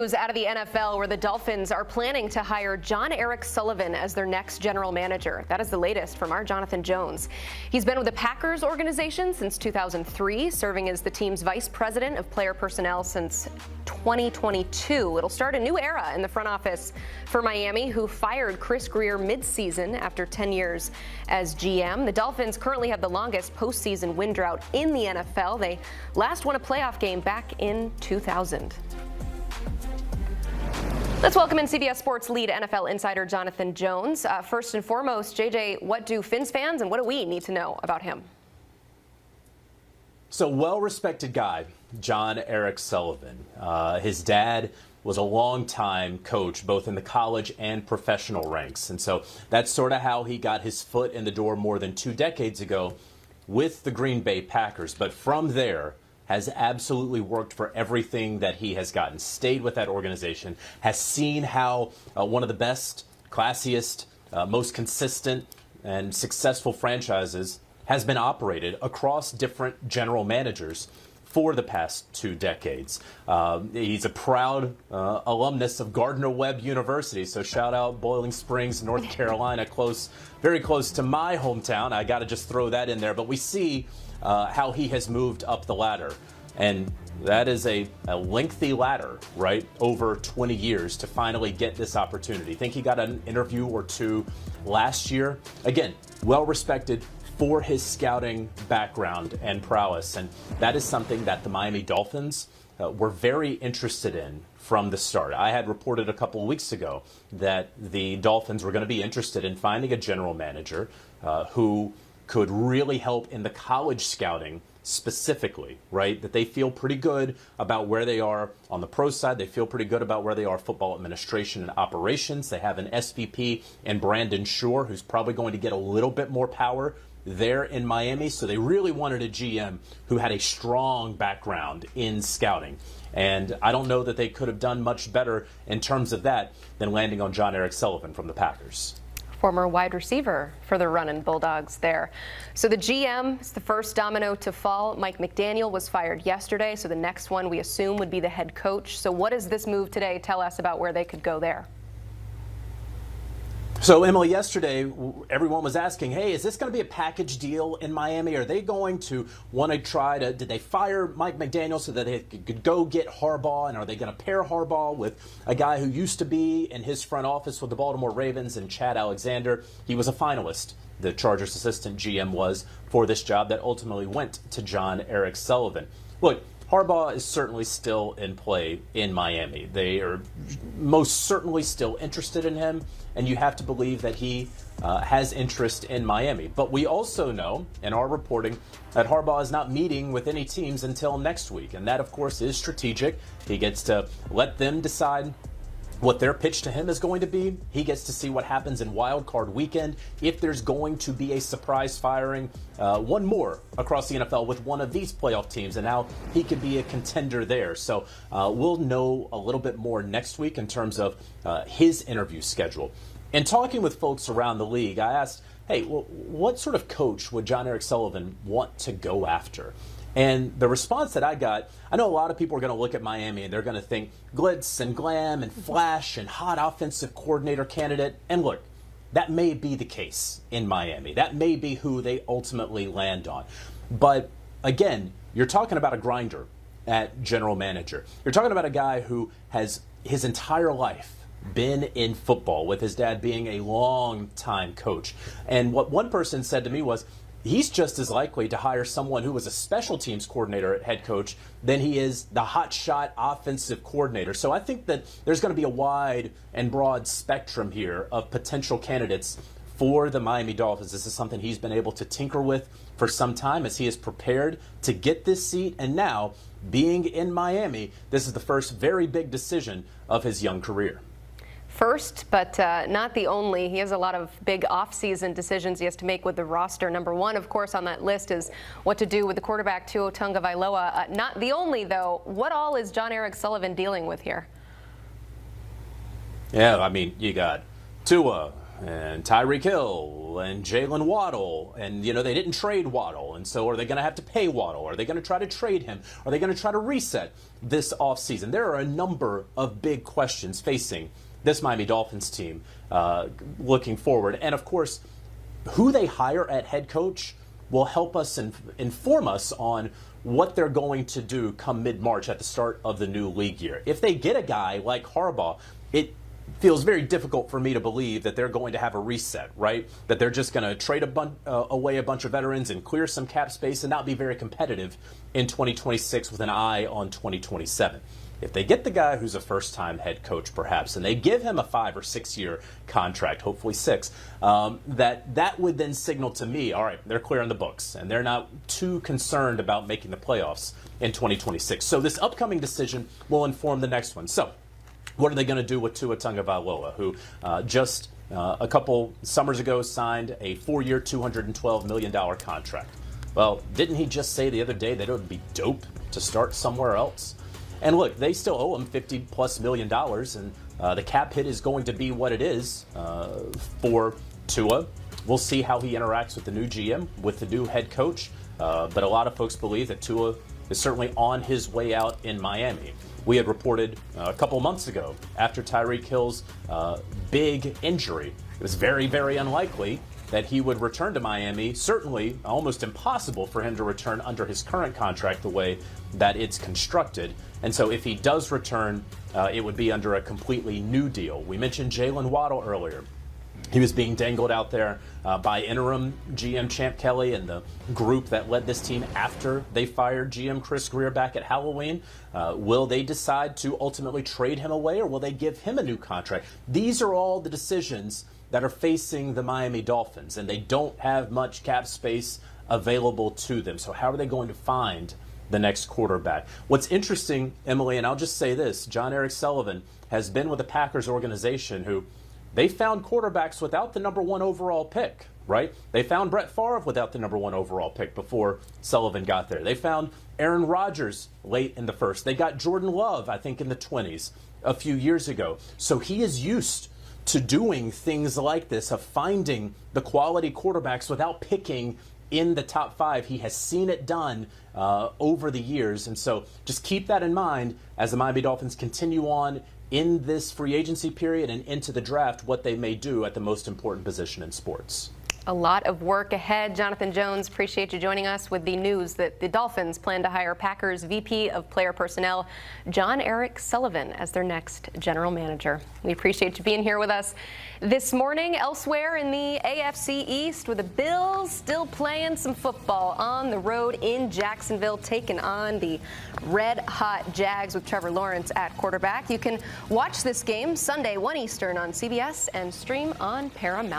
News out of the NFL, where the Dolphins are planning to hire Jon-Eric Sullivan as their next general manager. That is the latest from our Jonathan Jones. He's been with the Packers organization since 2003, serving as the team's vice president of player personnel since 2022. It'll start a new era in the front office for Miami, who fired Chris Grier midseason after 10 years as GM. The Dolphins currently have the longest postseason win drought in the NFL. They last won a playoff game back in 2000. Let's welcome in CBS Sports lead NFL insider Jonathan Jones. First and foremost, JJ, what do Fins fans and what do we need to know about him? So, well-respected guy, Jon-Eric Sullivan. His dad was a long-time coach, both in the college and professional ranks. And so that's sort of how he got his foot in the door more than 2 decades ago with the Green Bay Packers. But from there, has absolutely worked for everything that he has gotten, stayed with that organization, has seen how one of the best, classiest, most consistent and successful franchises has been operated across different general managers for the past 2 decades. He's a proud alumnus of Gardner-Webb University, so shout out Boiling Springs, North Carolina, very close to my hometown. I got to just throw that in there, but we see how he has moved up the ladder. And that is a lengthy ladder, right, over 20 years to finally get this opportunity. I think he got an interview or 2 last year. Again, well-respected for his scouting background and prowess. And that is something that the Miami Dolphins were very interested in from the start. I had reported a couple of weeks ago that the Dolphins were going to be interested in finding a general manager who could really help in the college scouting specifically, right? That they feel pretty good about where they are on the pro side. They feel pretty good about where they are football administration and operations. They have an SVP in Brandon Shore, who's probably going to get a little bit more power there in Miami. So they really wanted a GM who had a strong background in scouting. And I don't know that they could have done much better in terms of that than landing on Jon-Eric Sullivan from the Packers. Former wide receiver for the running Bulldogs there. So the GM is the first domino to fall. Mike McDaniel was fired yesterday, so the next one we assume would be the head coach. So what does this move today tell us about where they could go there? So, Emily, yesterday, everyone was asking, hey, is this going to be a package deal in Miami? Are they going to want to did they fire Mike McDaniel so that they could go get Harbaugh? And are they going to pair Harbaugh with a guy who used to be in his front office with the Baltimore Ravens and Chad Alexander? He was a finalist, the Chargers assistant GM was, for this job that ultimately went to Jon-Eric Sullivan. Look, Harbaugh is certainly still in play in Miami. They are most certainly still interested in him, and you have to believe that he has interest in Miami. But we also know in our reporting that Harbaugh is not meeting with any teams until next week, and that, of course, is strategic. He gets to let them decide what their pitch to him is going to be. He gets to see what happens in Wild Card Weekend. If there's going to be a surprise firing, one more across the NFL with one of these playoff teams, and now he could be a contender there. So we'll know a little bit more next week in terms of his interview schedule. In talking with folks around the league, I asked, hey, well, what sort of coach would Jon-Eric Sullivan want to go after? And the response that I got, I know a lot of people are going to look at Miami and they're going to think glitz and glam and flash and hot offensive coordinator candidate. And look, that may be the case in Miami. That may be who they ultimately land on. But again, you're talking about a grinder at general manager. You're talking about a guy who has his entire life been in football, with his dad being a long-time coach. And what one person said to me was, he's just as likely to hire someone who was a special teams coordinator at head coach than he is the hotshot offensive coordinator. So I think that there's going to be a wide and broad spectrum here of potential candidates for the Miami Dolphins. This is something he's been able to tinker with for some time as he is prepared to get this seat. And now, being in Miami, this is the first very big decision of his young career. First, but not the only. He has a lot of big off-season decisions he has to make with the roster. Number one, of course, on that list is what to do with the quarterback Tua Tagovailoa. Not the only, though. What all is Jon-Eric Sullivan dealing with here? Yeah, I mean, you got Tua, and Tyreek Hill and Jalen Waddle, and they didn't trade Waddle, and so are they going to have to pay Waddle? Are they going to try to trade him? Are they going to try to reset this offseason? There are a number of big questions facing this Miami Dolphins team looking forward, and of course, who they hire at head coach will help us inform us on what they're going to do come mid-March at the start of the new league year. If they get a guy like Harbaugh, it feels very difficult for me to believe that they're going to have a reset, right? That they're just going to trade away a bunch of veterans and clear some cap space and not be very competitive in 2026 with an eye on 2027. If they get the guy who's a first-time head coach, perhaps, and they give him a 5 or 6 year contract, hopefully 6, that would then signal to me, all right, they're clearing the books, and they're not too concerned about making the playoffs in 2026. So this upcoming decision will inform the next one. So what are they going to do with Tua Tagovailoa, who just a couple summers ago signed a 4-year, $212 million contract? Well, didn't he just say the other day that it would be dope to start somewhere else? And look, they still owe him $50+ million, and the cap hit is going to be what it is for Tua. We'll see how he interacts with the new GM, with the new head coach. But a lot of folks believe that Tua is certainly on his way out in Miami. We had reported a couple months ago, after Tyreek Hill's big injury, it was very, very unlikely that he would return to Miami. Certainly almost impossible for him to return under his current contract the way that it's constructed. And so if he does return, it would be under a completely new deal. We mentioned Jalen Waddle earlier. He was being dangled out there by interim GM Champ Kelly and the group that led this team after they fired GM Chris Greer back at Halloween. Will they decide to ultimately trade him away, or will they give him a new contract? These are all the decisions that are facing the Miami Dolphins, and they don't have much cap space available to them. So how are they going to find the next quarterback? What's interesting, Emily, and I'll just say this, Jon-Eric Sullivan has been with the Packers organization who they found quarterbacks without the number 1 overall pick, right? They found Brett Favre without the number 1 overall pick before Sullivan got there. They found Aaron Rodgers late in the first. They got Jordan Love, I think, in the 20s a few years ago. So he is used to doing things like this, of finding the quality quarterbacks without picking in the top 5. He has seen it done over the years. And so just keep that in mind as the Miami Dolphins continue on in this free agency period and into the draft, what they may do at the most important position in sports. A lot of work ahead. Jonathan Jones, appreciate you joining us with the news that the Dolphins plan to hire Packers VP of Player Personnel, Jon-Eric Sullivan, as their next general manager. We appreciate you being here with us this morning. Elsewhere in the AFC East, with the Bills still playing some football on the road in Jacksonville, taking on the red-hot Jags with Trevor Lawrence at quarterback. You can watch this game Sunday, 1 Eastern on CBS and stream on Paramount.